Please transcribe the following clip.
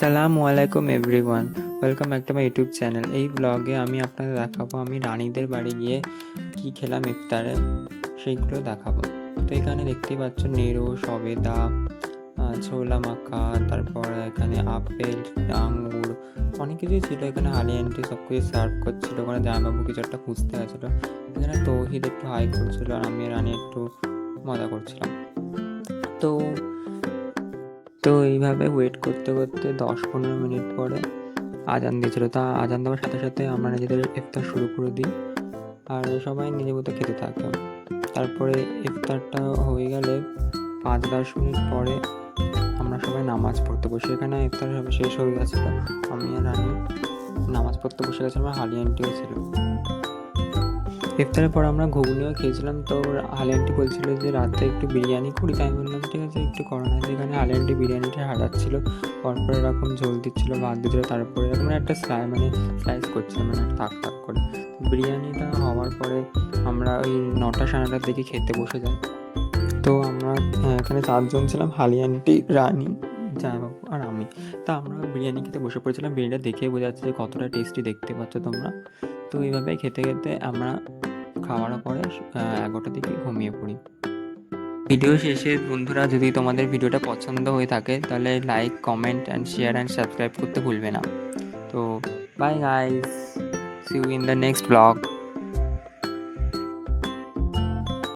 আসসালামু আলাইকুম everyone, welcome back to my YouTube channel. এই ব্লগে আমি আপনাদের দেখাবো আমি রানীদের বাড়ি গিয়ে কি খেলাম ইফতারে, সেইগুলো দেখাবো। তো এখানে দেখতেই পাচ্ছ নেড়ো, সবেদা, ছোলা মাখা, তারপর এখানে আপেল, আঙুর, অনেক কিছুই ছিল। এখানে হালি আন্টি সব কিছু সার্ভ করছিল। ওখানে জামাইবাবু কিছু একটা খুঁজতে গেছিলো। এখানে তৌহিদ একটু হাই করছিল আর আমি রানী একটু মজা করছিলাম। তো তো এইভাবে ওয়েট করতে করতে 10-15 মিনিট পরে আজান দিয়েছিল। তা আজান দেওয়ার সাথে সাথে আমরা নিজেদের ইফতার শুরু করে দিই আর সবাই নিজের মতো খেতে থাকে। তারপরে ইফতারটা হয়ে গেলে 5-10 মিনিট পরে আমরা সবাই নামাজ পড়তে বসি। এখানে ইফতার সবাই শেষ হয়ে গেছিলো, আমি আর রানি নামাজ পড়তে বসে গেছিলাম আর হালি আন্টিও ছিল। ইফতারের পর আমরা ঘুগনিও খেয়েছিলাম। তো হালি আন্টি বলছিল যে রাতে একটু বিরিয়ানি করি, তাই আমি বললাম ঠিক আছে একটু করো না। যেখানে হালি আন্টি বিরিয়ানিটা হারাচ্ছিলো, পরপর এরকম ঝোল দিচ্ছিলো, ভাত দিচ্ছিলো, তারপরে এরকম একটা স্লাইস করছিল, মানে থাক থাক করে। বিরিয়ানিটা হওয়ার পরে আমরা ওই 9টা-9:30টার দিকে খেতে বসে যাই। তো আমরা এখানে 4জন ছিলাম, হালি আন্টি, রানী, জামাইবাবু আর আমি। তা আমরা বিরিয়ানি খেতে বসে পড়েছিলাম। বিরিয়ানিটা দেখেই বোঝা যাচ্ছে যে কতটা টেস্টি, দেখতে পাচ্ছ তোমরা। তো এইভাবে খেতে খেতে আমরা খাওয়ার পরে 11টার দিকে ঘুমিয়ে পড়ি। ভিডিও শেষে বন্ধুরা, যদি তোমাদের ভিডিওটা পছন্দ হয়ে থাকে তাহলে like, comment and share and subscribe করতে ভুলবে না। তো bye guys, see you in the next blog.